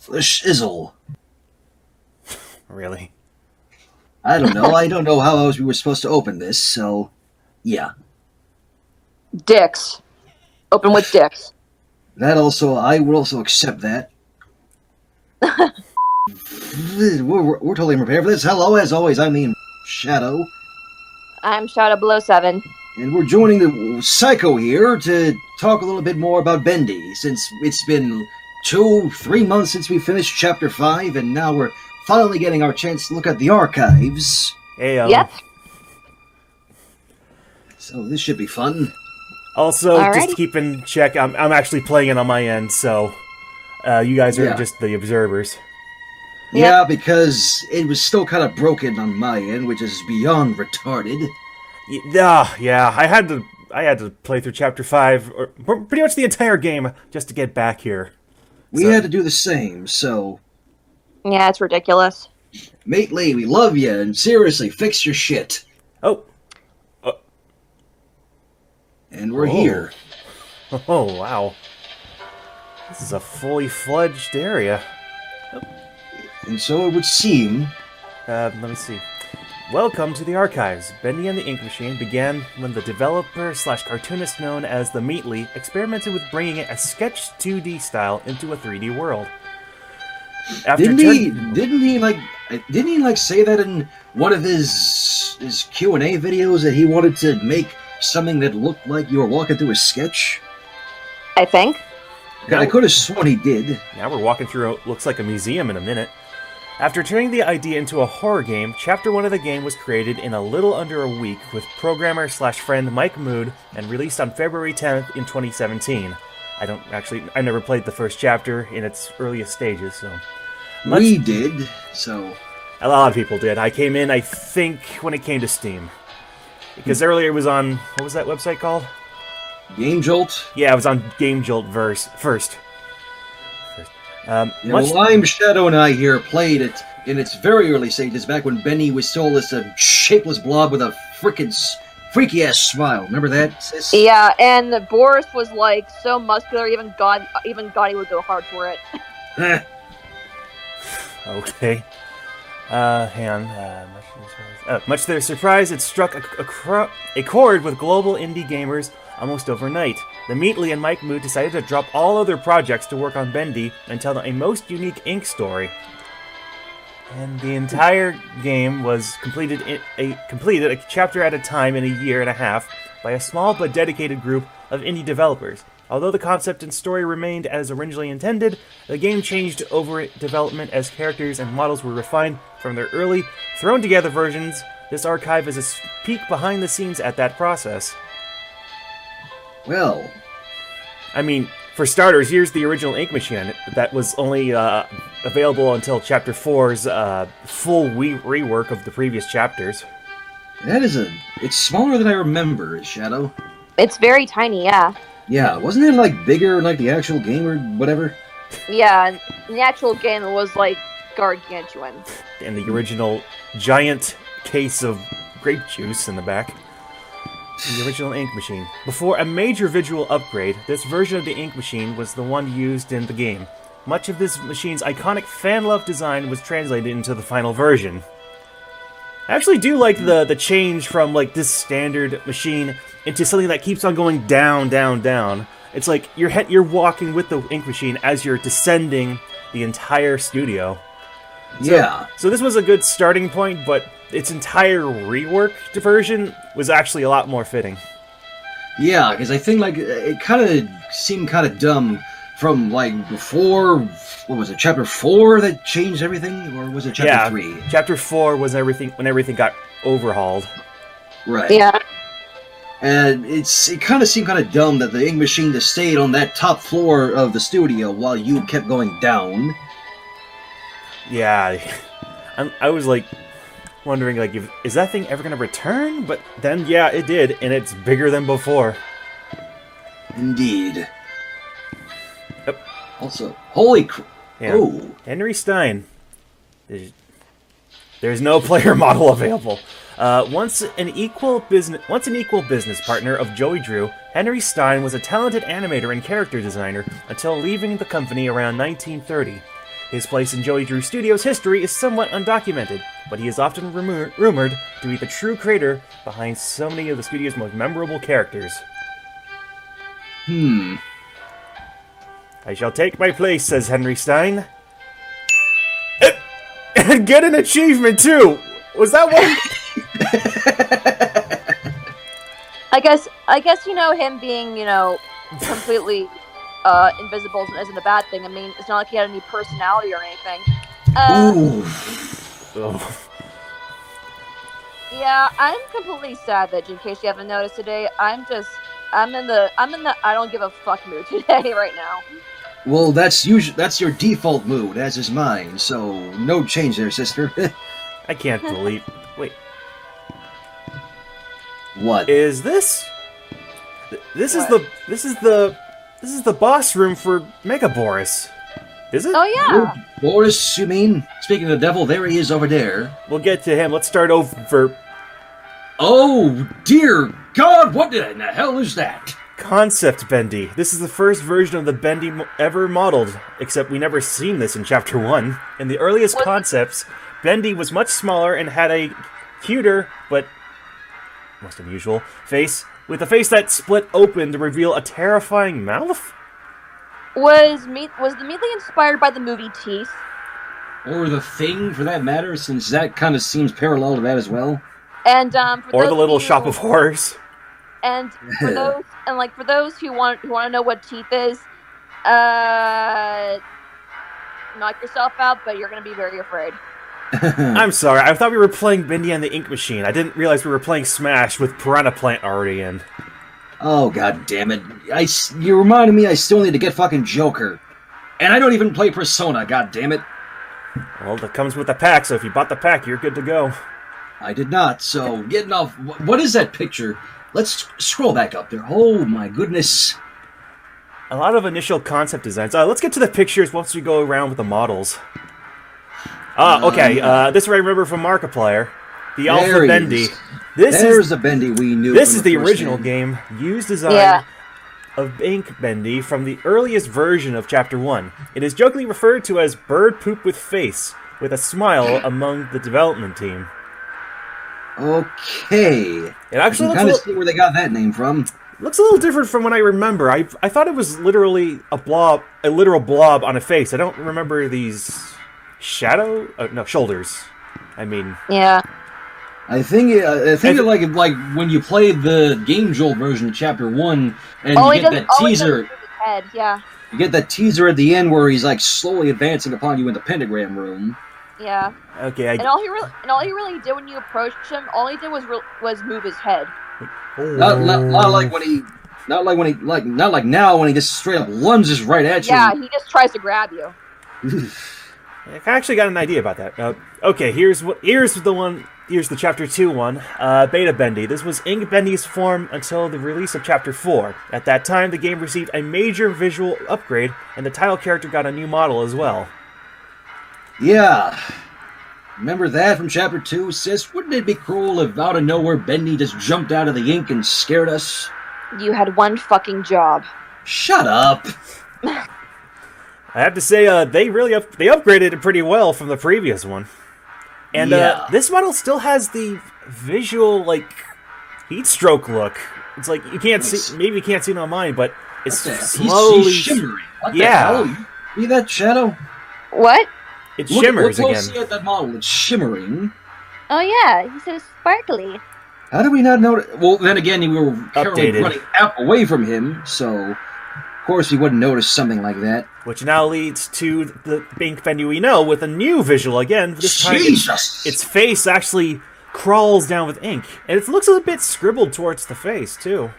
The shizzle. Really? I don't know. I don't know how else we were supposed to open this, so yeah. Dicks. Open with dicks. That also, I would also accept that. we're totally prepared for this. Hello, as always, I'm the Shadow. I'm Shadow Below 7. And we're joining the Psycho here to talk a little bit more about Bendy, since it's been 2-3 months since we finished Chapter 5, and now we're finally getting our chance to look at the archives. Hey, Yep. So this should be fun. Also, Alrighty. just to keep in check, I'm actually playing it on my end, so you guys are just the observers. Yeah, because it was still kind of broken on my end, which is beyond retarded. Yeah, I had to play through Chapter 5, or pretty much the entire game, just to get back here. We had to do the same, so... Yeah, it's ridiculous. Mate Lee, we love you, and seriously, fix your shit. Oh. And we're here. Oh, wow. This is a fully fledged area. And so it would seem... Let me see. Welcome to the archives. Bendy and the Ink Machine began when the developer/cartoonist known as the Meatly experimented with bringing a sketch 2D style into a 3D world. Didn't he say that in one of his Q&A videos that he wanted to make something that looked like you were walking through a sketch? I think. I could have sworn he did. Now we're walking through what looks like a museum in a minute. After turning the idea into a horror game, Chapter 1 of the game was created in a little under a week with programmer/friend Mike Mood and released on February 10th in 2017. I never played the first chapter in its earliest stages, so... We did, so... A lot of people did. I came in, I think, when it came to Steam. Because earlier it was on... What was that website called? Game Jolt? Yeah, it was on Game Jolt first. I'm Shadow and I here played it in its very early stages, back when Bendy was still this shapeless blob with a frickin' freaky-ass smile. Remember that, sis? Yeah, and Boris was like so muscular, even Gotti would go hard for it. Okay. Hang on. Much to their surprise, it struck a chord with global indie gamers almost overnight. The Meatly and Mike Mood decided to drop all other projects to work on Bendy and tell a most unique Ink story. And the entire game was completed a chapter at a time in a year and a half by a small but dedicated group of indie developers. Although the concept and story remained as originally intended, the game changed over development as characters and models were refined from their early, thrown-together versions. This archive is a peek behind the scenes at that process. Well... I mean, for starters, here's the original Ink Machine that was only available until Chapter 4's full rework of the previous chapters. It's smaller than I remember, Shadow. It's very tiny, yeah. Yeah, wasn't it, like, bigger in, like, the actual game or whatever? Yeah, the actual game was, like, gargantuan. And the original giant case of grape juice in the back. The original Ink Machine. Before a major visual upgrade, this version of the Ink Machine was the one used in the game. Much of this machine's iconic fan-loved design was translated into the final version. I actually do like the change from, like, this standard machine into something that keeps on going down, down, down. It's like you're walking with the Ink Machine as you're descending the entire studio. So this was a good starting point, but its entire reworked version was actually a lot more fitting. Yeah, because I think, like, it kind of seemed kind of dumb from, like, before, what was it, Chapter 4 that changed everything? Or was it Chapter 3? Chapter 4 was when everything got overhauled. Right. Yeah. And it kind of seemed kind of dumb that the Ink Machine just stayed on that top floor of the studio while you kept going down. Yeah. I was, like, wondering, like, is that thing ever going to return? But then, yeah, it did, and it's bigger than before. Indeed. Yep. Also, holy crap. Yeah. Oh. Henry Stein. There's no player model available. Once an equal business partner of Joey Drew, Henry Stein was a talented animator and character designer until leaving the company around 1930. His place in Joey Drew Studios' history is somewhat undocumented, but he is often rumored to be the true creator behind so many of the studio's most memorable characters. I shall take my place, says Henry Stein. And get an achievement, too! Was that one? I guess, him being, completely invisible isn't a bad thing. I mean, it's not like he had any personality or anything. Yeah, I'm completely savage, in case you haven't noticed today. I'm in the I don't give a fuck mood today right now. Well, that's your default mood, as is mine, so no change there, sister. I can't believe... Wait. What? Is this... This is the boss room for Mega Boris. Is it? Oh, yeah. Boris, you mean? Speaking of the devil, there he is over there. We'll get to him. Let's start over. Oh, dear God, what in the hell is that? Concept Bendy. This is the first version of the Bendy ever modeled, except we never seen this in Chapter 1. In the earliest concepts, Bendy was much smaller and had a cuter, but most unusual, face, with a face that split open to reveal a terrifying mouth? Was the Meatly inspired by the movie Teeth? Or The Thing, for that matter, since that kind of seems parallel to that as well. And or The Little Shop of Horrors. And for those who want to know what Teeth is, knock yourself out, but you're going to be very afraid. I'm sorry, I thought we were playing Bendy and the Ink Machine. I didn't realize we were playing Smash with Piranha Plant already in. Oh, god damn it. You reminded me I still need to get fucking Joker. And I don't even play Persona, god damn it. Well, that comes with the pack, so if you bought the pack, you're good to go. I did not, so getting off... What is that picture? Let's scroll back up there. Oh my goodness. A lot of initial concept designs. Let's get to the pictures once we go around with the models. Okay, this is what I remember from Markiplier. The Alpha Bendy. There's the Bendy we knew. This is the original game. Used design of Ink Bendy from the earliest version of Chapter 1. It is jokingly referred to as bird poop with face, with a smile among the development team. Okay. It actually I can kind of see where they got that name from. Looks a little different from what I remember. I thought it was literally a literal blob on a face. I don't remember these shoulders. I mean, yeah. I think like when you played the Game Jolt version of Chapter 1, and you get that teaser. Head, yeah. You get that teaser at the end where he's like slowly advancing upon you in the pentagram room. Yeah. Okay. And all he really did when you approached him, all he did was move his head. Not like now when he just straight up lunges right at you. Yeah, he just tries to grab you. I actually got an idea about that. Okay, here's the Chapter 2 one. Beta Bendy. This was Ink Bendy's form until the release of Chapter 4. At that time, the game received a major visual upgrade, and the title character got a new model as well. Yeah. Remember that from Chapter 2, sis? Wouldn't it be cruel if out of nowhere Bendy just jumped out of the ink and scared us? You had one fucking job. Shut up! I have to say, they upgraded it pretty well from the previous one. And this model still has the visual, heat stroke look. It's like, you can't see, maybe you can't see it on mine, but it's slowly... He's shimmering. What the hell? See that shadow? What? It shimmers again. Look closely at that model. It's shimmering. Oh yeah, he's so sparkly. How did we not notice? Well, then again, we were currently running away from him, so of course we wouldn't notice something like that. Which now leads to the Ink Bendy we know with a new visual again. This time its face actually crawls down with ink, and it looks a bit scribbled towards the face too.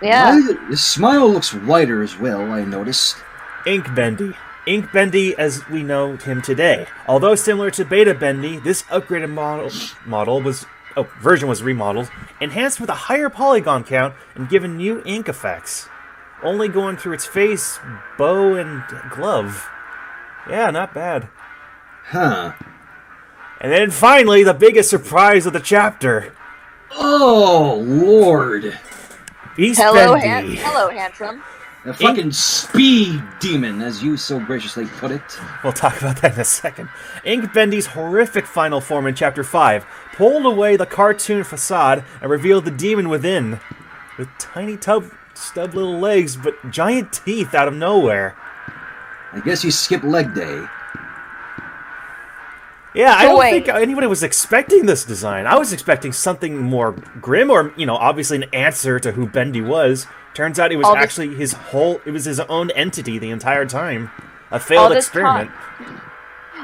Yeah. The smile looks whiter as well, I noticed. Ink Bendy. Ink Bendy as we know him today. Although similar to Beta Bendy, this upgraded version was remodeled, enhanced with a higher polygon count, and given new ink effects. Only going through its face, bow, and glove. Yeah, not bad. Huh. And then finally, the biggest surprise of the chapter. Oh, Lord. Beast Hello, Bendy. hello, handsome. A fucking speed demon, as you so graciously put it. We'll talk about that in a second. Ink Bendy's horrific final form in Chapter 5 pulled away the cartoon facade and revealed the demon within, with tiny stub little legs but giant teeth out of nowhere. I guess you skipped leg day. Yeah, I don't think anybody was expecting this design. I was expecting something more grim or, obviously an answer to who Bendy was. Turns out it was actually his own entity the entire time. A failed experiment.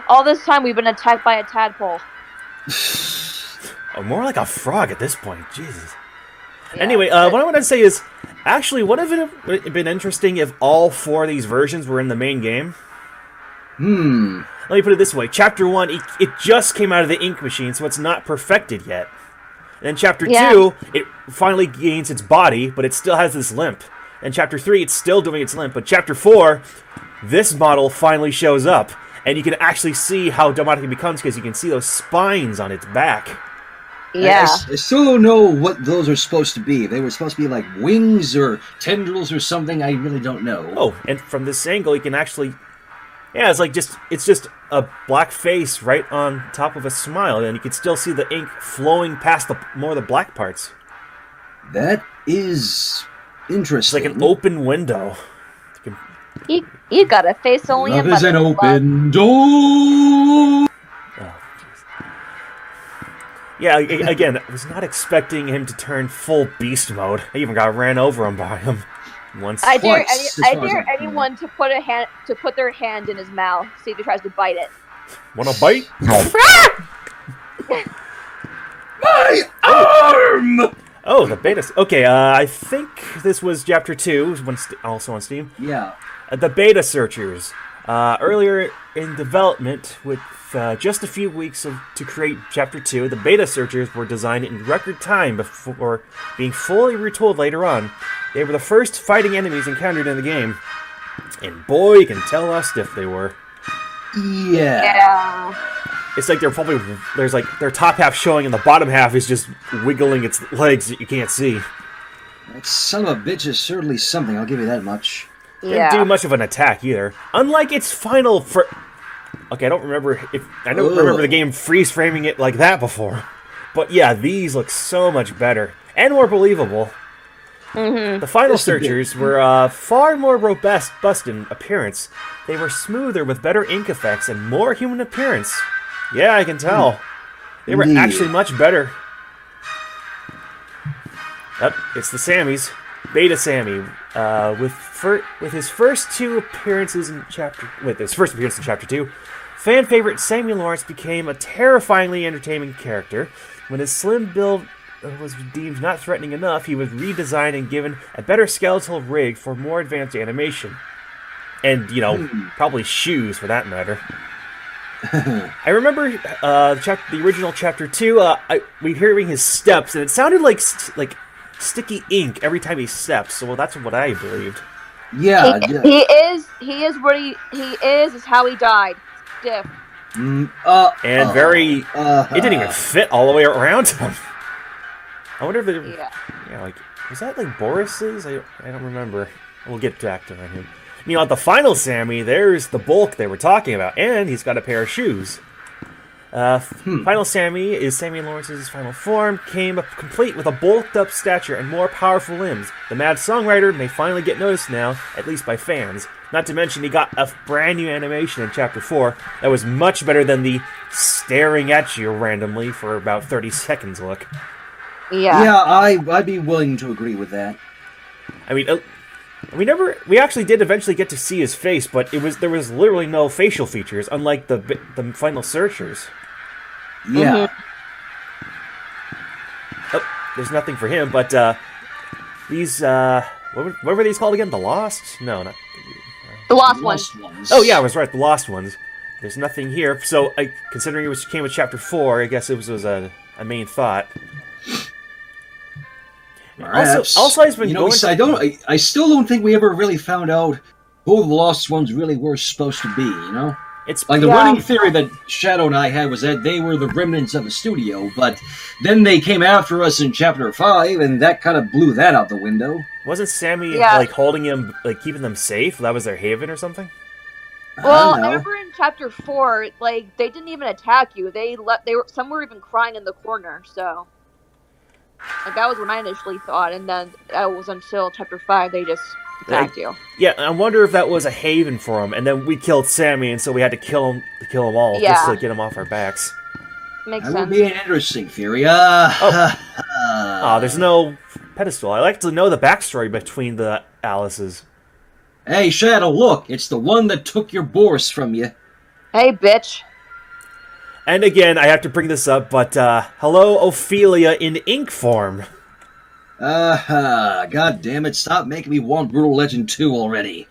All this time we've been attacked by a tadpole. Oh, more like a frog at this point. Jesus. Yeah, anyway, what I want to say is, actually, wouldn't it have been interesting if all 4 of these versions were in the main game? Let me put it this way. Chapter 1, it just came out of the ink machine, so it's not perfected yet. And then Chapter 2, it finally gains its body, but it still has this limp. And Chapter 3, it's still doing its limp. But Chapter 4, this model finally shows up. And you can actually see how demonic it becomes, because you can see those spines on its back. Yeah. I still don't know what those are supposed to be. They were supposed to be like wings or tendrils or something. I really don't know. Oh, and from this angle, you can actually... Yeah, it's just a black face right on top of a smile, and you can still see the ink flowing past more of the black parts. That is interesting. It's like an open window. You got a face only Love in is an open door. Oh, yeah, again, I was not expecting him to turn full beast mode. I even got ran over by him once. I dare anyone to put their hand in his mouth, see if he tries to bite it. Wanna bite? My arm! Oh, the beta. Okay, I think this was Chapter 2, also on Steam. Yeah. The beta searchers. Earlier in development, with just a few weeks to create Chapter 2, the beta searchers were designed in record time before being fully retooled later on. They were the first fighting enemies encountered in the game. And boy, you can tell how stiff they were. Yeah. It's like there's like their top half showing and the bottom half is just wiggling its legs that you can't see. That son of a bitch is certainly something, I'll give you that much. Didn't do much of an attack either. Unlike its final Okay, I don't remember the game freeze framing it like that before. But yeah, these look so much better and more believable. Mm-hmm. The final searchers were far more robust in appearance. They were smoother with better ink effects and more human appearance. Yeah, I can tell. They were actually much better. Yep, it's the Sammys. Beta Sammy, with his first appearances in Chapter 2, fan favorite Sammy Lawrence became a terrifyingly entertaining character. When his slim build was deemed not threatening enough, he was redesigned and given a better skeletal rig for more advanced animation. And, probably shoes for that matter. I remember the original Chapter 2, we hearing his steps, and it sounded like sticky ink every time he steps, so that's what I believed. Yeah, he is what he is how he died. Stiff. And very... it didn't even fit all the way around him. I wonder if it... was that like Boris's? I don't remember. We'll get back to him. At the final Sammy, there's the bulk they were talking about, and he's got a pair of shoes. Final Sammy is Sammy Lawrence's final form, came complete with a bulked-up stature and more powerful limbs. The mad songwriter may finally get noticed now, at least by fans. Not to mention he got a brand new animation in Chapter 4 that was much better than the staring at you randomly for about 30 seconds look. Yeah, I'd be willing to agree with that. We actually did eventually get to see his face, but there was literally no facial features, unlike the final searchers. Yeah. Oh, there's nothing for him, but these what were these called again? The Lost? No, not the Lost ones. Oh yeah, I was right. The Lost ones. There's nothing here, so considering it came with Chapter 4, I guess it was a main thought. Also, I've been going. I still don't think we ever really found out who the Lost Ones really were supposed to be. It's like the running theory that Shadow and I had was that they were the remnants of a studio, but then they came after us in Chapter 5, and that kind of blew that out the window. Wasn't Sammy Yeah. like holding him, like keeping them safe? That was their haven or something? Well, I I know. remember in chapter 4, like they didn't even attack you. Some were even crying in the corner. So, like that was what I initially thought, and then that was until chapter 5 they just attacked you. Yeah, I wonder if that was a haven for him, and then we killed Sammy, and so we had to kill them all just Yeah. to get them off our backs. Makes That sense. would be an interesting theory. There's no pedestal. I like to know the backstory between the Alices. Hey, Shadow, look, it's the one that took your Boris from you. Hey, bitch. And again, I have to bring this up, but hello, Ophelia in ink form. God damn it, stop making me want Brutal Legend 2 already.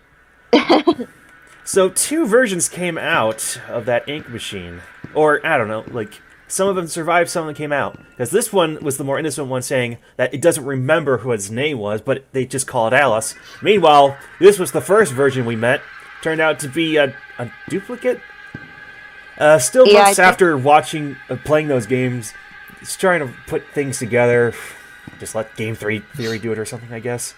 So 2 versions came out of that ink machine. Or, I don't know, like, some of them survived, some of them came out. Because this one was the more innocent one saying that it doesn't remember who its name was, but they just call it Alice. Meanwhile, this was the first version we met. Turned out to be a duplicate. Still Yeah, months after playing those games, just trying to put things together. Just let Game Theory do it or something, I guess.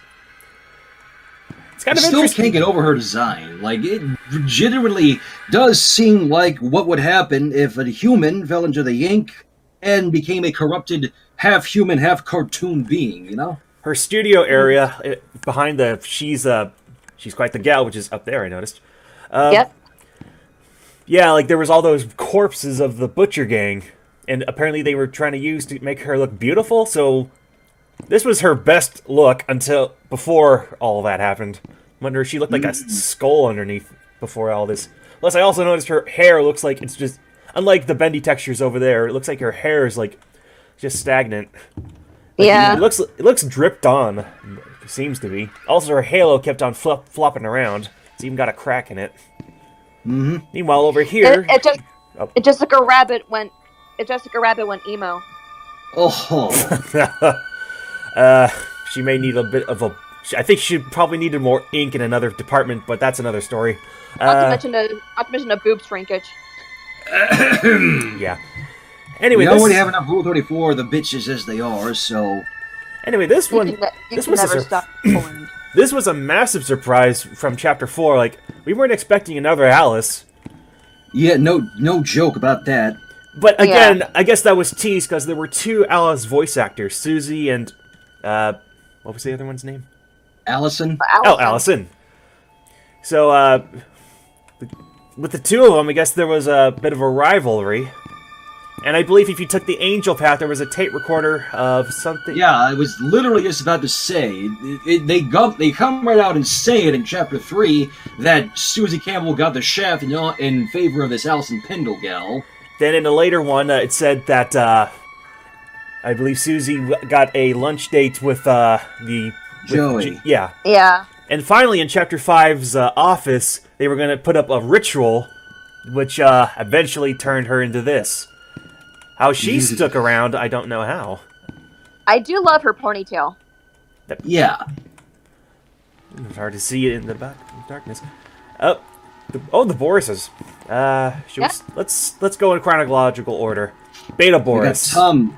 It's kind of Still interesting. can't get over her design. Like, it legitimately does seem like what would happen if a human fell into the ink and became a corrupted half-human, half-cartoon being, you know? Her studio area behind she's quite the gal, which is up there, I noticed. Yep. Yeah, like there was all those corpses of the butcher gang, and apparently they were trying to use to make her look beautiful. So this was her best look until before all that happened. Wonder if she looked like a skull underneath before all this. Plus, I also noticed her hair looks like it's just unlike the bendy textures over there. It looks like her hair is like just stagnant. Like, Yeah. it looks dripped on. It seems to be. Also, her halo kept on flopping around. It's even got a crack in it. Mm-hmm. Meanwhile, over here, It just like a rabbit went. It just like a rabbit went emo. Oh, she may need a bit of a. I think she probably needed more ink in another department, but that's another story. Not to mention the boob shrinkage. Yeah. Anyway, we already have enough Rule 34, the bitches as they are, so... Anyway, this one... You this can was never a stop pulling. This was a massive surprise from Chapter 4. Like, we weren't expecting another Alice. Yeah, no joke about that. But again, I guess that was teased because there were 2 Alice voice actors, Susie and... what was the other one's name? Allison? Oh, Allison. So, with the 2 of them, I guess there was a bit of a rivalry. And I believe if you took the angel path, there was a tape recorder of something. Yeah, I was literally just about to say, they come right out and say it in Chapter 3 that Susie Campbell got the shaft in favor of this Alison Pendle gal. Then in a later one, it said that I believe Susie got a lunch date with Joey. Yeah. Yeah. And finally, in Chapter 5's office, they were going to put up a ritual, which eventually turned her into this. How she stuck around, I don't know how. I do love her ponytail. Yeah. It's hard to see it in the darkness. The Borises. Let's go in chronological order. Beta Boris. We got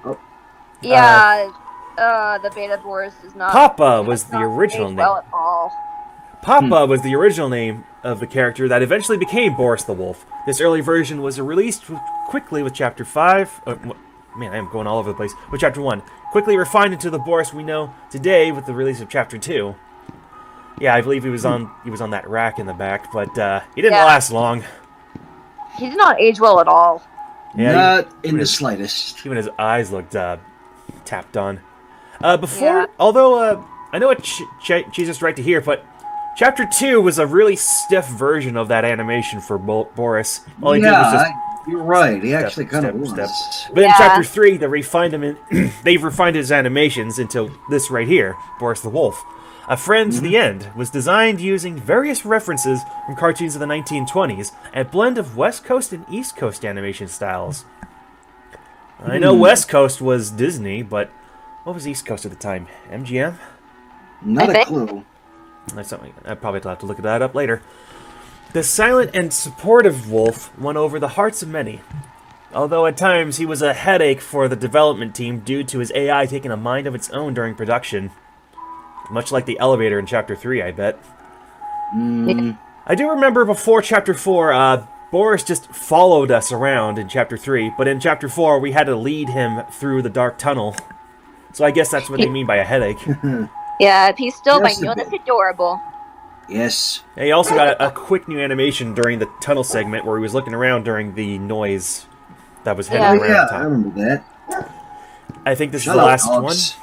Tom. The Beta Boris is not. Papa was the original name. Well at all. Papa was the original name of the character that eventually became Boris the Wolf. This early version was released quickly with Chapter 5. Man, I am going all over the place. With Chapter 1. Quickly refined into the Boris we know today with the release of Chapter 2. Yeah, I believe he was on that rack in the back, but he didn't last long. He did not age well at all. Yeah, Not in the slightest. Even his eyes looked tapped on. Although I know what she's just right to hear, but Chapter 2 was a really stiff version of that animation for Boris. All he did was just you're right. He actually kind of was. But in Chapter 3, they refined him. They've refined his animations into this right here, Boris the Wolf. A Friend to the End was designed using various references from cartoons of the 1920s, and a blend of West Coast and East Coast animation styles. I know West Coast was Disney, but what was East Coast at the time? MGM? Not a clue. That's something I probably have to look that up later. The silent and supportive wolf won over the hearts of many. Although at times he was a headache for the development team due to his AI taking a mind of its own during production. Much like the elevator in Chapter 3, I bet. Mm, I do remember before Chapter 4, Boris just followed us around in Chapter 3, but in Chapter 4, we had to lead him through the dark tunnel. So I guess that's what they mean by a headache. Yeah, if he's still Just by a you, that's bit. adorable. yes. And he also got a quick new animation during the tunnel segment where he was looking around during the noise that was heading Yeah. Oh, around yeah, the I top. remember that. I think this is Shut the up, last dogs.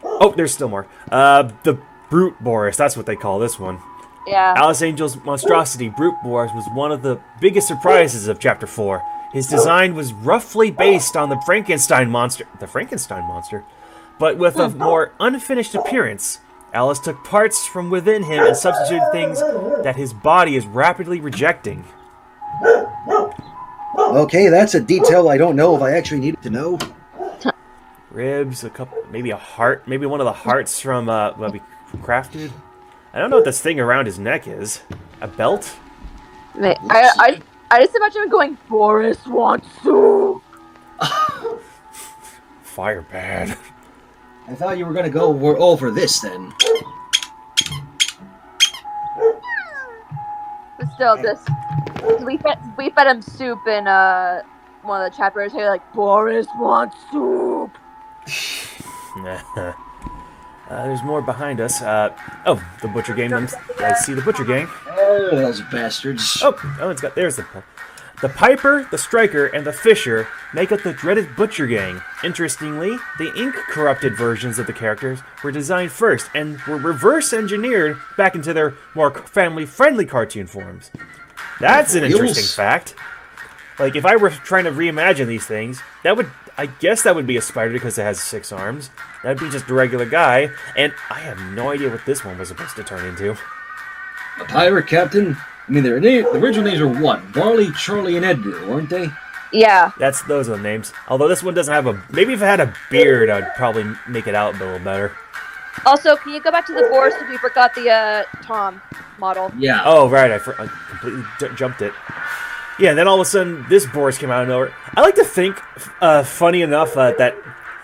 one. Oh, there's still more. The Brute Boris, that's what they call this one. Yeah. Alice Angel's monstrosity, Brute Boris, was one of the biggest surprises of Chapter 4. His design was roughly based on the Frankenstein monster, but with a more unfinished appearance. Alice took parts from within him and substituted things that his body is rapidly rejecting. Okay, that's a detail I don't know if I actually needed to know. Ribs, a couple, maybe a heart, maybe one of the hearts from what we crafted. I don't know what this thing around his neck is. A belt? I just imagine him going, Boris wants soup. Fire bad. I thought you were going to go over this then. But still, we fed him soup in one of the chapters. Hey, like, Boris wants soup. There's more behind us. Oh, the Butcher Gang. I see the Butcher Gang. Oh, those bastards. There's the Piper, the Striker, and the Fisher make up the dreaded Butcher Gang. Interestingly, the ink-corrupted versions of the characters were designed first and were reverse-engineered back into their more family-friendly cartoon forms. That's an interesting fact. Like, if I were trying to reimagine these things, I guess that would be a spider because it has 6 arms. That'd be just a regular guy, and I have no idea what this one was supposed to turn into. A pirate captain? I mean, the original names are what? Barley, Charlie, and Edgar, weren't they? Yeah. Those are the names. Although this one doesn't have maybe if it had a beard, I'd probably make it out a little better. Also, can you go back to the Boris if we forgot the Tom model? Yeah. Oh, right, I completely jumped it. Yeah, and then all of a sudden, this Boris came out of nowhere. I like to think, funny enough, that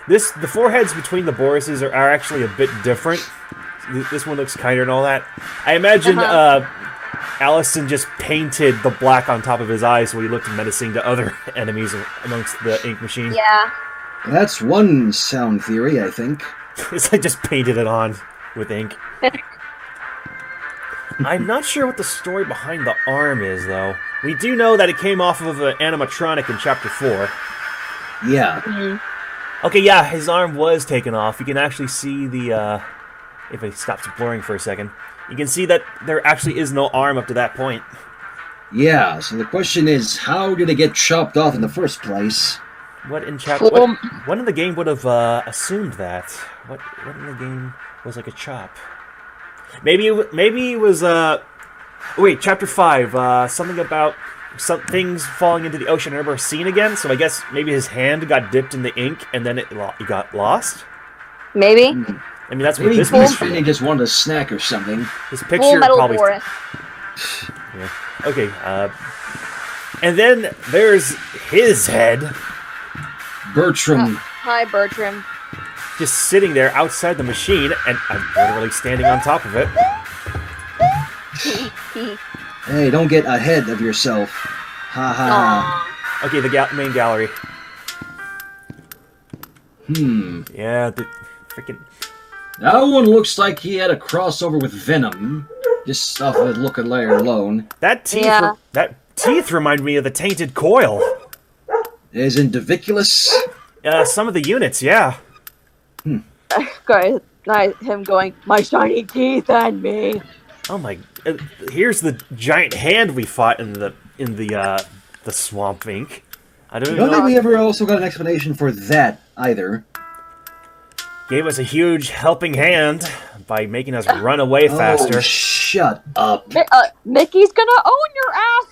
the foreheads between the Borises are actually a bit different. This one looks kinder and all that. I imagine Allison just painted the black on top of his eyes so he looked menacing to other enemies amongst the ink machine. Yeah. That's one sound theory, I think. It's like just painted it on with ink. I'm not sure what the story behind the arm is, though. We do know that it came off of an animatronic in Chapter 4. Yeah. Mm-hmm. Okay, yeah, his arm was taken off. You can actually see the, if it stops blurring for a second, you can see that there actually is no arm up to that point. Yeah, so the question is, how did it get chopped off in the first place? What in the game would have assumed that? What in the game was like a chop? Maybe it was wait, Chapter 5, something about some things falling into the ocean and never seen again. So I guess maybe his hand got dipped in the ink and then it got lost. Maybe. I mean, that's what Maybe this he just wanted a snack or something. This picture Full Metal probably. Boris. Yeah. Okay. And then there's his head. Bertram. Hi, Bertram. Just sitting there outside the machine, and I'm literally standing on top of it. Hey, don't get ahead of yourself. Ha ha ha. Okay, the main gallery. Yeah, the freaking. That one looks like he had a crossover with Venom. Just off of the look and layer alone. That teeth. Yeah. That teeth remind me of the tainted coil. Is in Diviculus. Some of the units, yeah. Guys, him going, my shiny teeth and me. Oh my! Here's the giant hand we fought in the swamp ink. I don't think know. we ever also got an explanation for that either. Gave us a huge helping hand by making us run away faster. Oh, shut up. Mickey's gonna own your ass.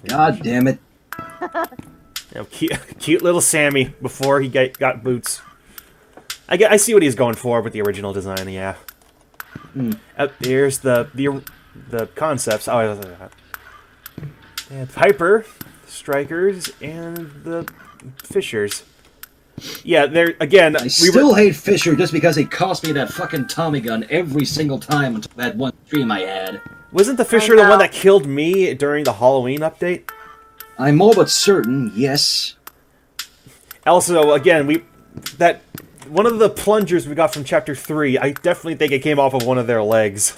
God damn it. You know, cute little Sammy before he got boots. I see what he's going for with the original design. Yeah. Here's the concepts. Oh, and Piper, Strikers, and the Fishers. Yeah, there again. I still hate Fisher just because he cost me that fucking Tommy gun every single time until that one stream I had. Wasn't the Fisher the one that killed me during the Halloween update? I'm all but certain, yes. Also, again, one of the plungers we got from Chapter 3, I definitely think it came off of one of their legs.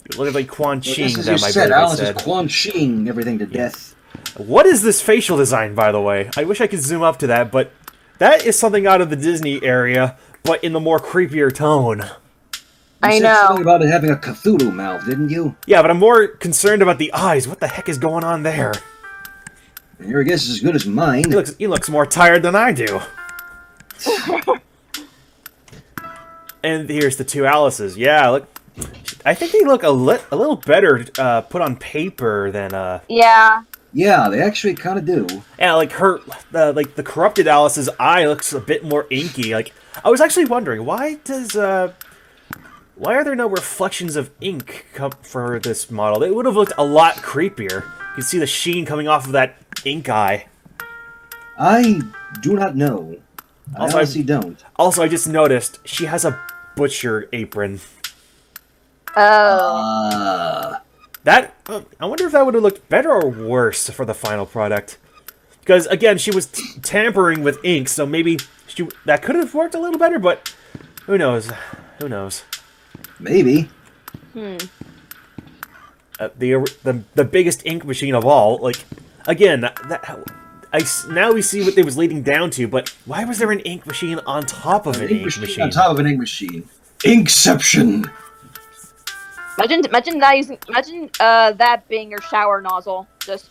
It looked like Quan Chi. Well, as you said, Alice is Quan Chi everything to death. What is this facial design, by the way? I wish I could zoom up to that, but that is something out of the Disney area, but in the more creepier tone. You said something about it having a Cthulhu mouth, didn't you? Yeah, but I'm more concerned about the eyes. What the heck is going on there? Your guess is as good as mine. He looks more tired than I do. And here's the two Alices. Yeah, look. I think they look a little better put on paper than Yeah. Yeah, they actually kind of do. Yeah, like the corrupted Alice's eye looks a bit more inky. Like, I was actually wondering, why are there no reflections of ink for this model? It would have looked a lot creepier. You can see the sheen coming off of that ink eye. I do not know. I honestly don't. Also, I just noticed she has a butcher apron. Oh. I wonder if that would have looked better or worse for the final product. Because, again, she was tampering with ink, so maybe that could have worked a little better, but who knows? Who knows? Maybe. The biggest ink machine of all. Like, again, now we see what it was leading down to, but why was there an ink machine on top of an ink machine? On top of an ink machine. Inkception! Imagine that being your shower nozzle. Just.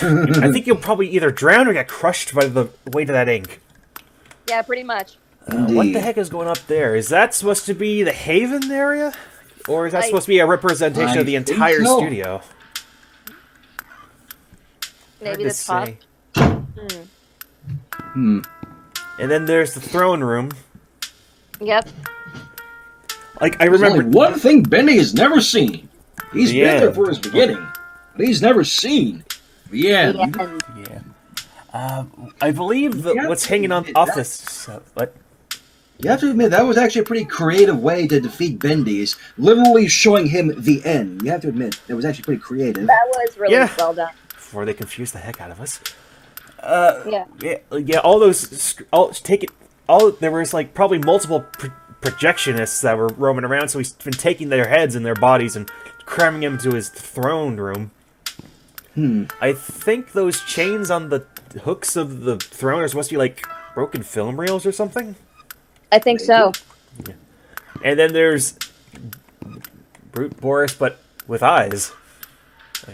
I think you'll probably either drown or get crushed by the weight of that ink. Yeah, pretty much. What the heck is going up there? Is that supposed to be the Haven area? Or is that supposed to be a representation of the entire studio? Maybe the top. And then there's the throne room. Yep. Like, I remember... There's only one thing Bendy has never seen. He's been there for his beginning, but he's never seen the end. Yeah. I believe what's hanging off this... what? You have to admit, that was actually a pretty creative way to defeat Bendy, is literally showing him the end. You have to admit, that was actually pretty creative. That was really well done. Before they confuse the heck out of us. Yeah, all those... there was, like, probably multiple... projectionists that were roaming around, so he's been taking their heads and their bodies and cramming them into his throne room. I think those chains on the hooks of the throne are supposed to be like broken film reels or something? I think so. Yeah. And then there's Brute Boris, but with eyes.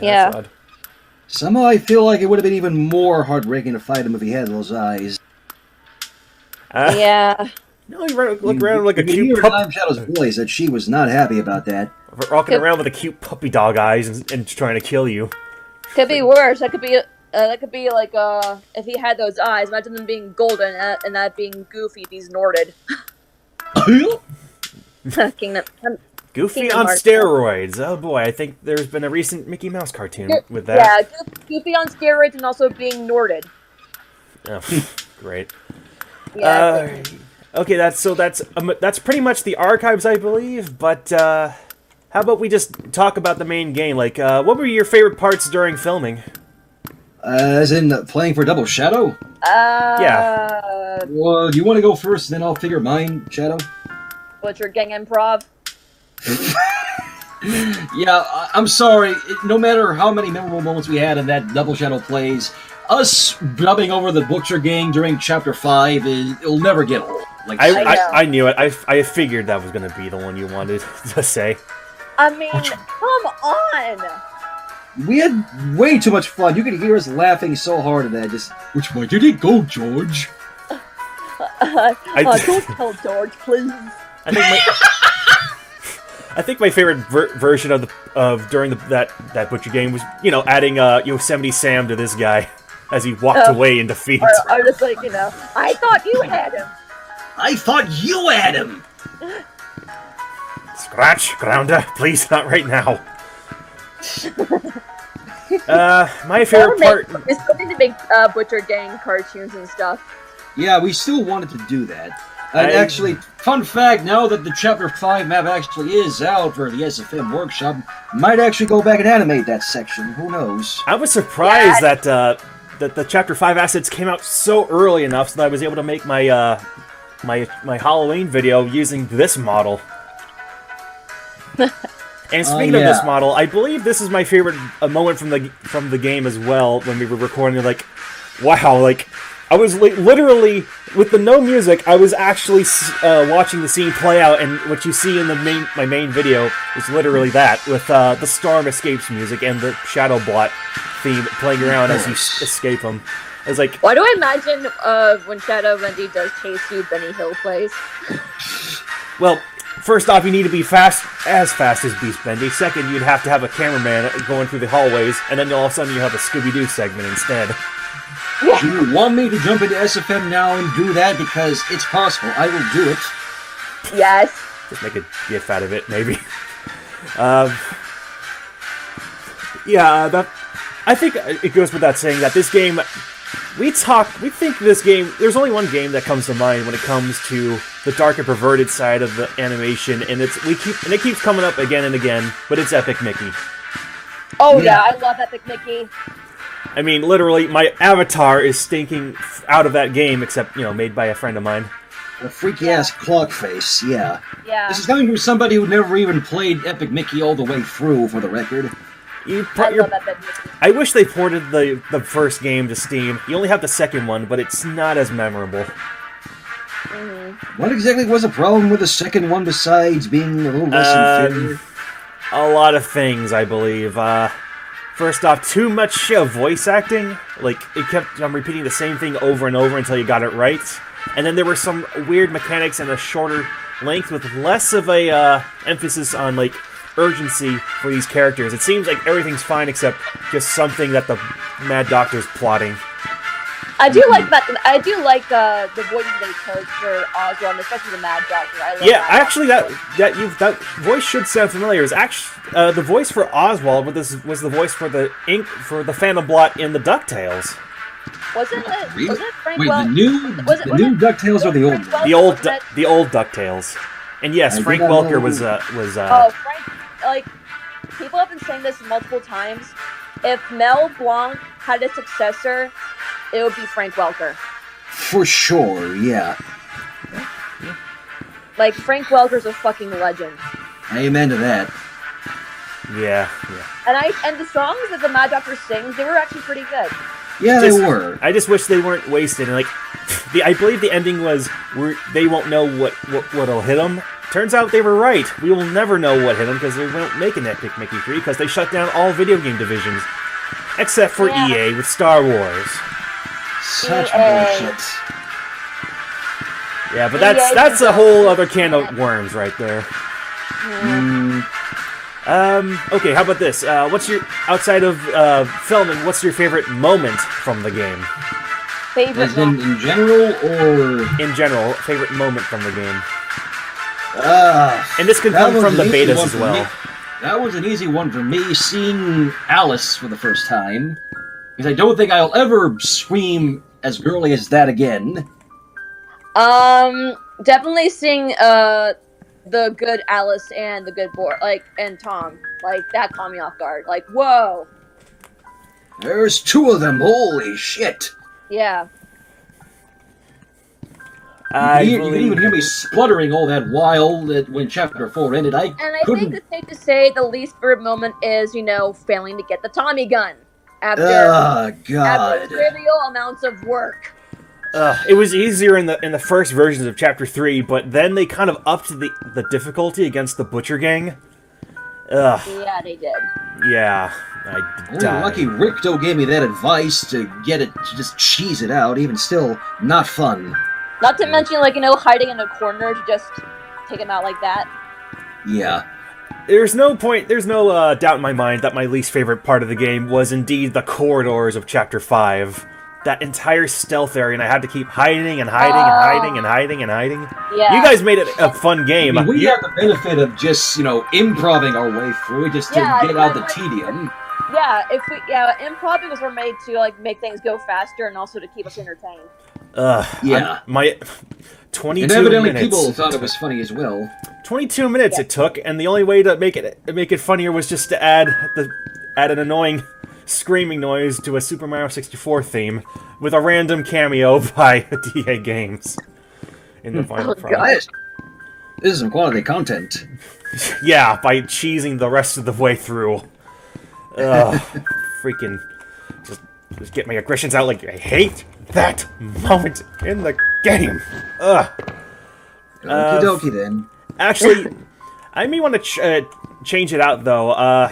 Yeah. That's odd. Somehow I feel like it would have been even more heartbreaking to fight him if he had those eyes. Yeah. No, he looked around like a cute puppy. Time Shadow's voice that she was not happy about that. Walking around with a cute puppy dog eyes and trying to kill you. Could be worse. That could be like if he had those eyes. Imagine them being golden and that being Goofy if he's Norded. Goofy on steroids. Oh boy, I think there's been a recent Mickey Mouse cartoon with that. Yeah, Goofy on steroids and also being Norded. Oh, great. Yeah. Okay, that's pretty much the archives, I believe. But how about we just talk about the main game? Like, what were your favorite parts during filming? As in playing for Double Shadow? Yeah. Well, do you want to go first, then I'll figure mine, Shadow? What's your gang improv? Yeah, I'm sorry. No matter how many memorable moments we had in that Double Shadow plays, us dubbing over the Butcher Gang during Chapter 5, it'll never get old. Like, I knew it. I figured that was going to be the one you wanted to say. I mean, come on! We had way too much fun. You could hear us laughing so hard at that. Just, which way did it go, George? Don't tell George, please. I think my favorite version of during that Butcher game was, adding Yosemite Sam to this guy as he walked away in defeat. I was like, I thought you had him. I thought you had him. Scratch, Grounder, please, not right now. My favorite part. It's going to big Butcher Gang cartoons and stuff. Yeah, we still wanted to do that. And actually, fun fact, now that the Chapter 5 map actually is out for the SFM workshop, might actually go back and animate that section. Who knows? I was surprised that the Chapter 5 assets came out so early enough so that I was able to make my my Halloween video using this model. And speaking of this model, I believe this is my favorite moment from the game as well. When we were recording, like, wow, like I was literally with the no music. I was actually watching the scene play out, and what you see in my main video is literally that with the Storm Escapes music and the Shadow Blot theme playing around as you escape them. I was like, why do I imagine when Shadow Bendy does chase you, Benny Hill plays? Well. First off, you need to be as fast as Beast Bendy. Second, you'd have to have a cameraman going through the hallways, and then all of a sudden you have a Scooby-Doo segment instead. Do you want me to jump into SFM now and do that? Because it's possible. I will do it. Yes. Just make a gif out of it, maybe. I think it goes without saying that this game... We think this game... There's only one game that comes to mind when it comes to the dark and perverted side of the animation, and it keeps coming up again and again, but it's Epic Mickey. Oh yeah, I love Epic Mickey. I mean, literally, my avatar is stinking out of that game, except, made by a friend of mine. A freaky-ass clock face, yeah. Yeah. This is coming from somebody who never even played Epic Mickey all the way through, for the record. I wish they ported the first game to Steam. You only have the second one, but it's not as memorable. Mm-hmm. What exactly was the problem with the second one besides being a little less inferior? A lot of things, I believe. First off, too much voice acting. Like, it kept repeating the same thing over and over until you got it right. And then there were some weird mechanics and a shorter length with less of a emphasis on, like, urgency for these characters. It seems like everything's fine except just something that the Mad Doctor's plotting. I do like that. I do like the voice they chose for Oswald, especially the Mad Doctor. I love that. Actually, that voice should sound familiar. Is actually the voice for Oswald was the voice for the Phantom Blot in the DuckTales. Wasn't it Frank? Wait, the new DuckTales or the old one? The old DuckTales. And yes, Frank Welker was. Oh, Frank! Like, people have been saying this multiple times. If Mel Blanc had a successor, it would be Frank Welker. For sure, yeah. Like, Frank Welker's a fucking legend. Amen to that. Yeah. And the songs that the Mad Doctor sings, they were actually pretty good. Yeah, they were. I just wish they weren't wasted. And I believe the ending was they won't know what'll hit them. Turns out they were right. We will never know what hit them because they won't make an Epic Mickey 3 because they shut down all video game divisions. Except for EA with Star Wars. Such bullshit. Yeah, but that's a whole other can of worms right there. Okay, how about this? Outside of filming, what's your favorite moment from the game? Favorite in general, or...? In general, favorite moment from the game. And this can come from the betas as well. That was an easy one for me, seeing Alice for the first time. Because I don't think I'll ever scream as girly as that again. Definitely seeing, the good Alice and the good boy, and Tom. That caught me off guard. Whoa! There's two of them, holy shit! Yeah. You can even hear me spluttering all that while when Chapter 4 ended. I think it's safe to say the least favorite moment is, failing to get the Tommy gun. After trivial amounts of work. It was easier in the first versions of Chapter 3, but then they kind of upped the difficulty against the Butcher Gang. Yeah, they did. Yeah, I died. Lucky Ricto gave me that advice to just cheese it out. Even still, not fun. Not to mention, hiding in a corner to just take him out like that. Yeah. There's no doubt in my mind that my least favorite part of the game was indeed the corridors of Chapter 5. That entire stealth area, and I had to keep hiding and hiding and hiding and hiding and hiding. Yeah. You guys made it a fun game. We had the benefit of just, improving our way through it just to get out the tedium. improv was made to like make things go faster and also to keep us entertained. My 22 and evidently minutes. people thought it was funny as well. 22 minutes it took, and the only way to make it funnier was just to add an annoying screaming noise to a Super Mario 64 theme with a random cameo by DA Games in the final product. Guys, this is some quality content. Yeah, by cheesing the rest of the way through. Freaking just get my aggressions out. Like, I hate that moment in the game. Okie dokie then. Actually, I may want to change it out though.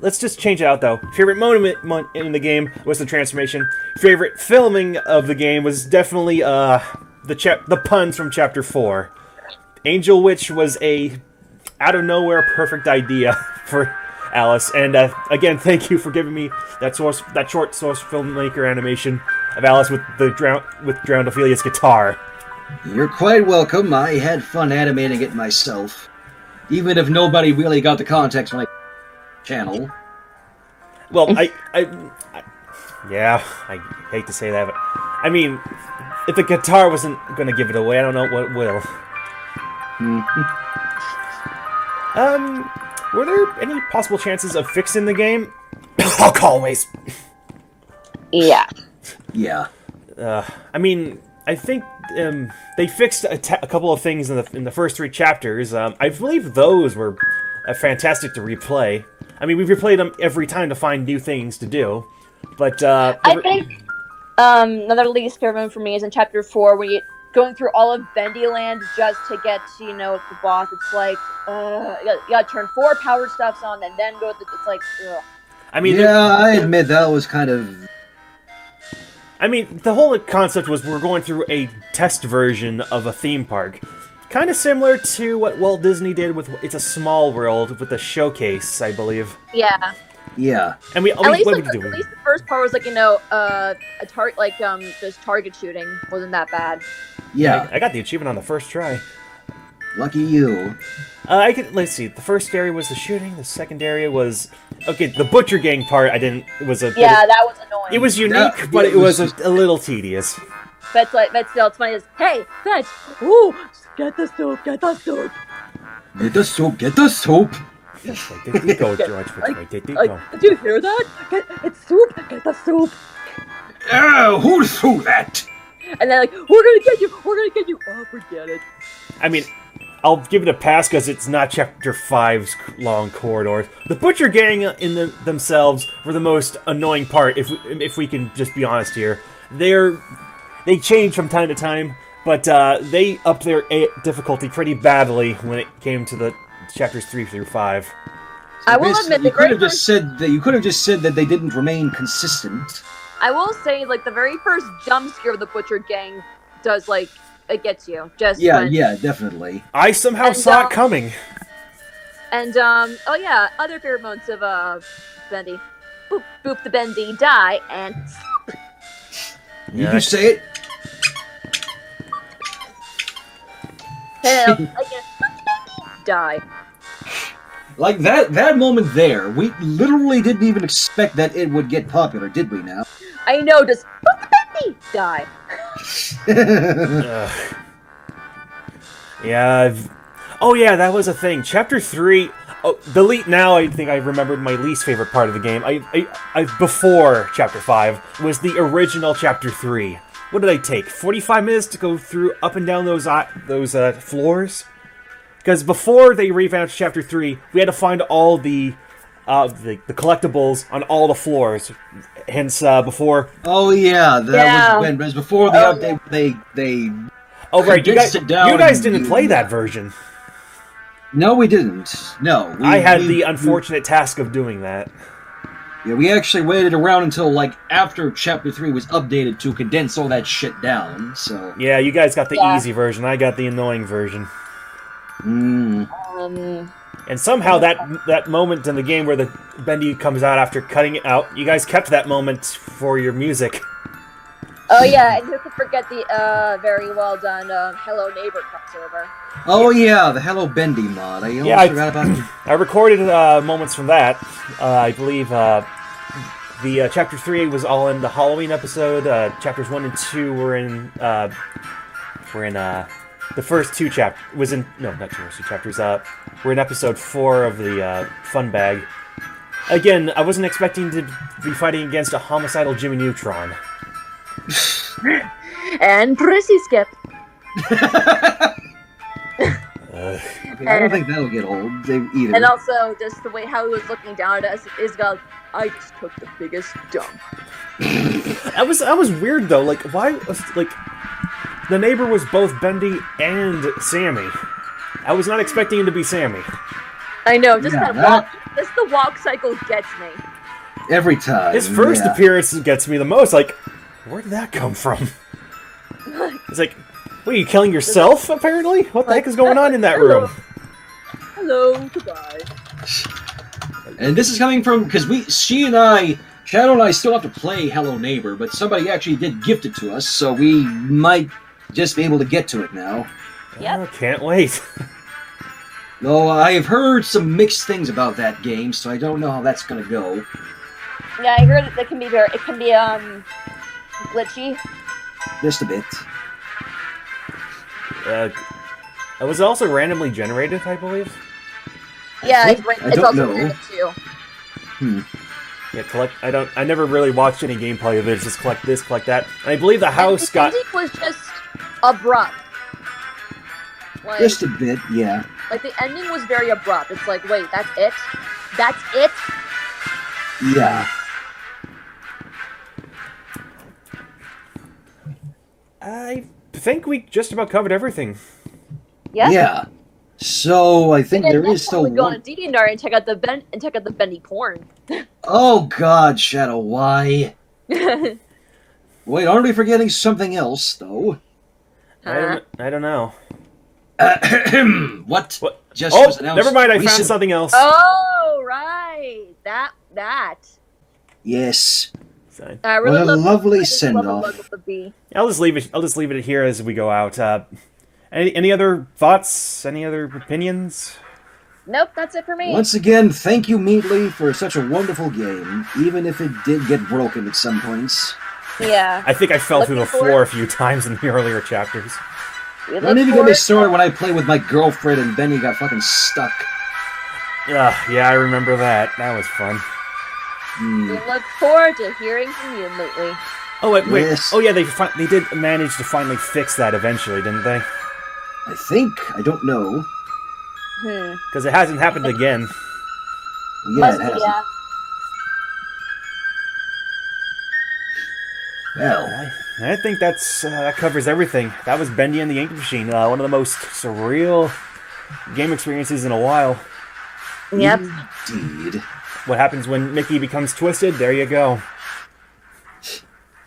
Let's just change it out though. Favorite moment in the game was the transformation. Favorite filming of the game was definitely the puns from Chapter 4. Angel Witch was a out of nowhere perfect idea for Alice, and again, thank you for giving me that short source filmmaker animation of Alice with drowned Ophelia's guitar. You're quite welcome. I had fun animating it myself, even if nobody really got the context from my channel. Well, I hate to say that, but I mean, if the guitar wasn't going to give it away, I don't know what will. Were there any possible chances of fixing the game? Like always. Yeah. Yeah. I mean, I think they fixed a couple of things in the first 3 chapters. I believe those were fantastic to replay. I mean, we've replayed them every time to find new things to do. But I think another least favorite moment for me is in Chapter 4 when you going through all of Bendy Land just to get to, the boss. It's like, you gotta turn 4 power stuffs on and then go with it's like, ugh. I mean, I admit that was kind of... I mean, the whole concept was we're going through a test version of a theme park. Kind of similar to what Walt Disney did with It's a Small World with the showcase, I believe. Yeah. Yeah. And at least the first part was like, just target shooting wasn't that bad. Yeah. I got the achievement on the first try. Lucky you. Let's see. The first area was the shooting. The second area was the Butcher Gang part. That was annoying. It was unique, but it was a little tedious. But still, it's funny. Hey, Fetch! Ooh, get the soup! Get the soup! Get the soup! Get the soup! Where did he go, George? Where did he go? Did you hear that? It's soup! Get the soup! Who threw that? And they're like, we're gonna get you! We're gonna get you! Oh, forget it. I mean, I'll give it a pass because it's not Chapter 5's long corridors. The Butcher Gang themselves were the most annoying part, if we can just be honest here. They change from time to time, but they upped their difficulty pretty badly when it came to the Chapters 3 through 5. I will admit, you could have just said that they didn't remain consistent. I will say, the very first jump scare of the Butcher Gang does, it gets you. Yeah, definitely. I somehow saw it coming. And, other favorite moments of, Bendy. Boop, boop the Bendy, die, and... You can say it. Die. Like that moment there, we literally didn't even expect that it would get popular, did we now? I know, just boop the Bendy, die. Yeah. Oh yeah, that was a thing. Chapter 3. Oh, now I think I remembered my least favorite part of the game. I before Chapter 5 was the original Chapter 3. What did I take? 45 minutes to go through up and down those floors? Because before they revamped Chapter 3, we had to find all the collectibles on all the floors. Hence, before... Oh, yeah. That was before the update, they oh, right. You guys didn't and play that version. No, we didn't. No. I had the unfortunate task of doing that. Yeah, we actually waited around until, after Chapter 3 was updated to condense all that shit down, so... Yeah, you guys got the easy version. I got the annoying version. Mm. And somehow that moment in the game where the Bendy comes out after cutting it out, you guys kept that moment for your music. Oh yeah, and who could forget the very well done Hello Neighbor crossover? Oh yeah, the Hello Bendy mod. I almost forgot about it. I recorded moments from that. I believe the chapter 3 was all in the Halloween episode. Chapters 1 and 2 were in the first two chapters. Not the first two chapters. We're in episode 4 of the Fun Bag. Again, I wasn't expecting to be fighting against a homicidal Jimmy Neutron. And Prissy Skip. I don't think that'll get old either. And also, just the way how he was looking down at us is got. I just took the biggest dump. That was weird though. Like, why? Like, the neighbor was both Bendy and Sammy. I was not expecting him to be Sammy. I know. Just the walk cycle gets me. Every time. His first appearance gets me the most. Like, where did that come from? It's like, what, are you killing yourself, apparently? What the heck is going on in that room? Hello, goodbye. And this is coming from, because Shadow and I still have to play Hello Neighbor, but somebody actually did gift it to us, so we might just be able to get to it now. Yep. Oh, can't wait. Though I've heard some mixed things about that game, so I don't know how that's gonna go. Yeah, I heard it can be glitchy. Just a bit. It was also randomly generated, I believe. Yeah, it's also know. random too. Yeah, I never really watched any gameplay of it. It's just collect this, collect that. And I believe the house got. The ending was just abrupt. Like, Just a bit, yeah. Like the ending was very abrupt. It's like, wait, that's it? That's it? Yeah. I think we just about covered everything. Yeah. Yeah. So I think there is still we go on one. a DeviantArt and check out the Bendy porn. Oh God, Shadow, why? Wait, aren't we forgetting something else though? Huh? I don't know. What? Just Oh, was announced never mind. I found recent- something else. Oh, right. That. Yes. Fine. I really What a love lovely I just love the send-off. look of the bee. I'll just leave it here as we go out. Any other thoughts? Any other opinions? Nope, that's it for me. Once again, thank you, Meatly, for such a wonderful game, even if it did get broken at some points. Yeah. I think I fell through the Looking floor forward- a few times in the earlier chapters. We Don't look even get me forward- started when I played with my girlfriend and Benny got fucking stuck. Yeah, I remember that. That was fun. We look forward to hearing from you lately. Oh wait. Yes. Oh yeah, they did manage to finally fix that eventually, didn't they? I think. I don't know. Because it hasn't happened again. Yeah, Must it be, hasn't. yeah. Well, I think that covers everything. That was Bendy and the Ink Machine, one of the most surreal game experiences in a while. Yep. indeed. What happens when Mickey becomes twisted? There you go.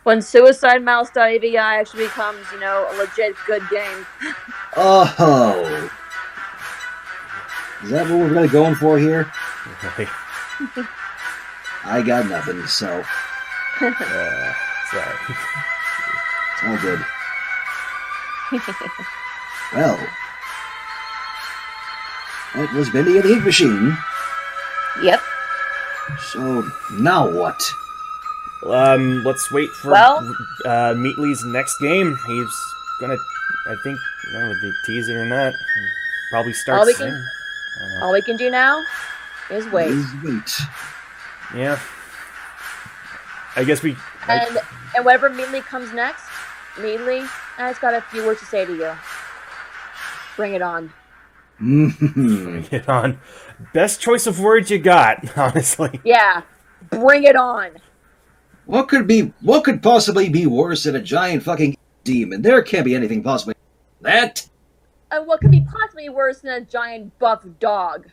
When SuicideMouse.avi actually becomes, a legit good game. Oh. Is that what we're really going for here? Okay. I got nothing, so Sorry. it's all good. Well, that was Bendy and the Ink Machine. Yep. So, now what? Let's wait for Meatly's next game. He's gonna, I think, I don't know if they tease it or not. Probably start soon. All we can do now is wait. Please wait. Yeah. I guess we. And whenever Meatly comes next, Meatly, I've got a few words to say to you. Bring it on. Mm-hmm. Get on. Best choice of words you got, honestly. Yeah. Bring it on. What could possibly be worse than a giant fucking demon? There can't be anything possibly that. And what could be possibly worse than a giant buff dog?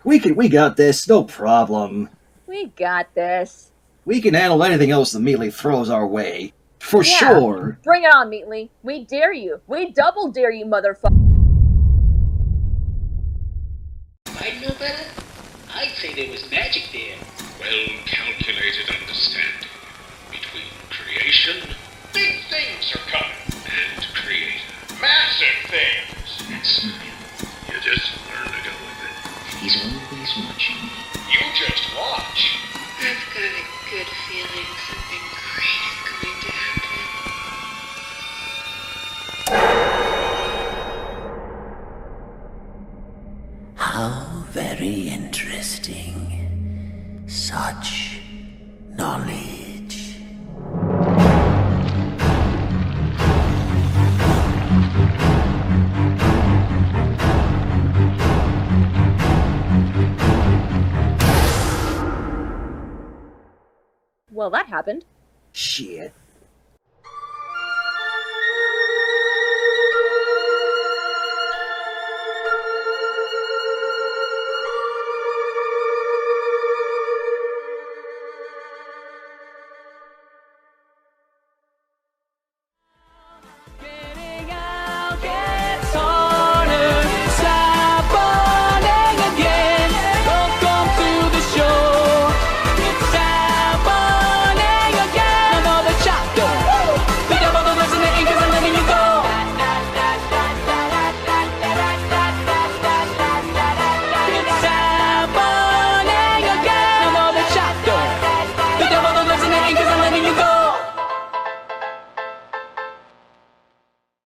We got this, no problem. We got this. We can handle anything else that Meatly throws our way. For Yeah. sure. Bring it on, Meatly. We dare you. We double dare you, motherfucker. I'd know better. I'd say there was magic there. Well calculated understanding between creation much knowledge. Well, that happened. Shit.